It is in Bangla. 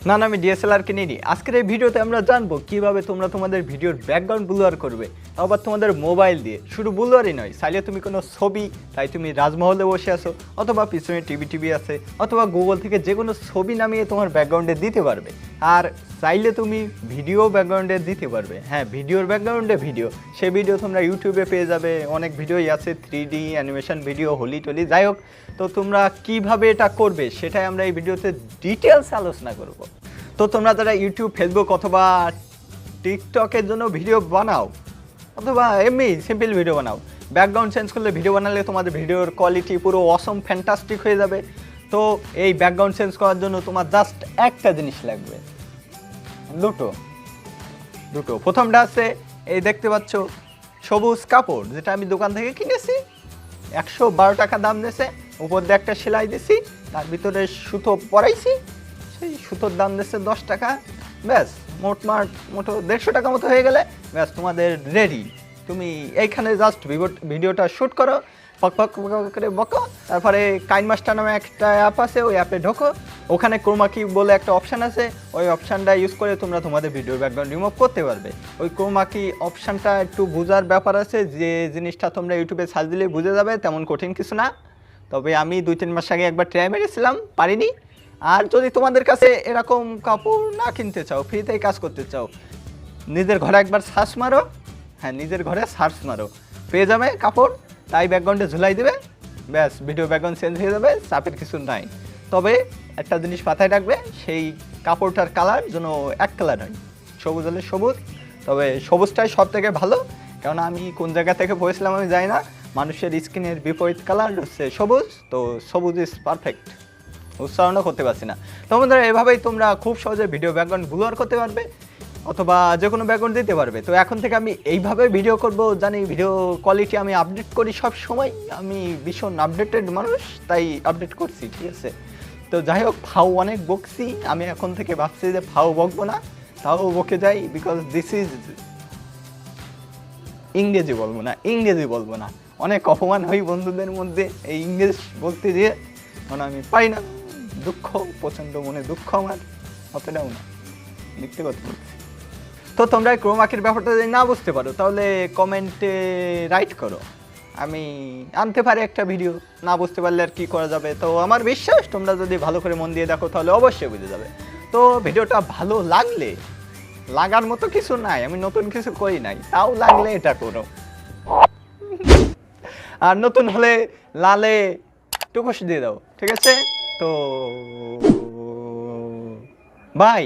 না আমি ডিএসএলআর কিনিনি। আজকের এই ভিডিওতে আমরা জানবো কিভাবে তোমরা তোমাদের ভিডিওর ব্যাকগ্রাউন্ড ব্লুয়ার করবে, আবার তোমাদের মোবাইল দিয়ে। শুধু ব্লুয়ারই নয়, চাইলে তুমি কোনো ছবি, তাই তুমি রাজমহলে বসে আছো, অথবা পিছনে টিভি আছে, অথবা গুগল থেকে যে কোনো ছবি নামিয়ে তোমার ব্যাকগ্রাউন্ডে দিতে পারবে। আর চাইলে তুমি ভিডিও ব্যাকগ্রাউন্ডে দিতে পারবে। হ্যাঁ, ভিডিওর ব্যাকগ্রাউন্ডে ভিডিও, সেই ভিডিও তোমরা ইউটিউবে পেয়ে যাবে। অনেক ভিডিওই আছে, 3D অ্যানিমেশন ভিডিও, হোলি টোলি, যাই হোক। তো তোমরা কিভাবে এটা করবে সেটাই আমরা এই ভিডিওতে ডিটেলস আলোচনা করব। তো তোমরা যারা ইউটিউব, ফেসবুক অথবা টিকটকের জন্য ভিডিও বানাও, অথবা এমনি সিম্পল ভিডিও বানাও, ব্যাকগ্রাউন্ড চেঞ্জ করলে ভিডিও বানালে তোমাদের ভিডিওর কোয়ালিটি পুরো অসম ফ্যান্টাস্টিক হয়ে যাবে। তো এই ব্যাকগ্রাউন্ড চেঞ্জ করার জন্য তোমার জাস্ট একটা জিনিস লাগবে, দুটো। প্রথমটা আছে, এই দেখতে পাচ্ছ সবুজ কাপড়, যেটা আমি দোকান থেকে কিনেছি, 112 টাকা দাম নিয়েছে। উপর দিয়ে একটা সেলাই দিছি, তার ভিতরে সুতো পরাইছি, সেই সুতোর দাম দিচ্ছে 10 টাকা। ব্যাস, মোট 150 টাকা মতো হয়ে গেলে ব্যাস তোমাদের রেডি। তুমি এইখানে জাস্ট ভিডিওটা শ্যুট করো, পক করে বকো। তারপরে কাইনমাস্টার নামে একটা অ্যাপ আছে, ওই অ্যাপে ঢোকো। ওখানে ক্রোমাকি বলে একটা অপশান আছে, ওই অপশানটা ইউজ করে তোমরা তোমাদের ভিডিওর ব্যাকগ্রাউন্ড রিমুভ করতে পারবে। ওই ক্রোমাকি অপশানটা একটু বোঝার ব্যাপার আছে, যে জিনিসটা তোমরা ইউটিউবে সার্চ দিলে বুঝে যাবে, তেমন কঠিন কিছু না। তবে আমি 2-3 মাস আগে একবার ট্রাই মেরেছিলাম, পারিনি। আর যদি তোমাদের কাছে এরকম কাপড় না কিনতে চাও, ফ্রিতেই কাজ করতে চাও, নিজের ঘরে একবার সার্চ মারো। হ্যাঁ, নিজের ঘরে সার্চ মারো, পেয়ে যাবে কাপড়, তাই ব্যাকগ্রাউন্ডে ঝুলাই দেবে, ব্যাস ভিডিও ব্যাকগ্রাউন্ড চেঞ্জ হয়ে যাবে। চাপের কিছু নাই। তবে একটা জিনিস মাথায় রাখবে, সেই কাপড়টার কালার যেন এক কালার হয়, সবুজ হলে সবুজ। তবে সবুজটাই সব থেকে ভালো, কেননা আমি কোন জায়গা থেকে পড়েছিলাম আমি জানি না, মানুষের স্কিনের বিপরীত কালার হচ্ছে সবুজ। তো সবুজ ইজ পারফেক্ট, উচ্চারণও করতে পারছি না। তোমাদের এভাবেই তোমরা খুব সহজে ভিডিও ব্যাকগ্রাউন্ড ব্লুয়ার করতে পারবে, অথবা যে কোনো ব্যাকগ্রাউন্ড দিতে পারবে। তো এখন থেকে আমি এইভাবে ভিডিও করব, জানি ভিডিও কোয়ালিটি আমি আপডেট করি সব সময়। আমি ভীষণ আপডেটেড মানুষ, তাই আপডেট করছি, ঠিক আছে। তো যাই হোক, ফাও অনেক বকছি, আমি এখন থেকে ভাবছি যে ফাও বকবো না, তাও বকে যাই, বিকজ দিস ইজ ইংরেজি বলবো না। অনেক অপমান হই বন্ধুদের মধ্যে এই ইংরেজ বলতে গিয়ে, মানে আমি পাই না। দুঃখ, প্রচণ্ড মনে দুঃখ আমার, অতটাও না, লিখতে কথা বলছি। তো তোমরা ক্রোমাকির ব্যাপারটা যদি না বুঝতে পারো, তাহলে কমেন্টে রাইট করো, আমি আনতে পারি একটা ভিডিও। না বুঝতে পারলে আর কি করা যাবে। তো আমার বিশ্বাস তোমরা যদি ভালো করে মন দিয়ে দেখো, তাহলে অবশ্যই বুঝে যাবে। তো ভিডিওটা ভালো লাগলে, লাগার মতো কিছু নাই, আমি নতুন কিছু করি নাই, তাও লাগলে এটা করো। আর নতুন হলে লালে টুকুস দিয়ে দাও, ঠিক আছে। তো বাই।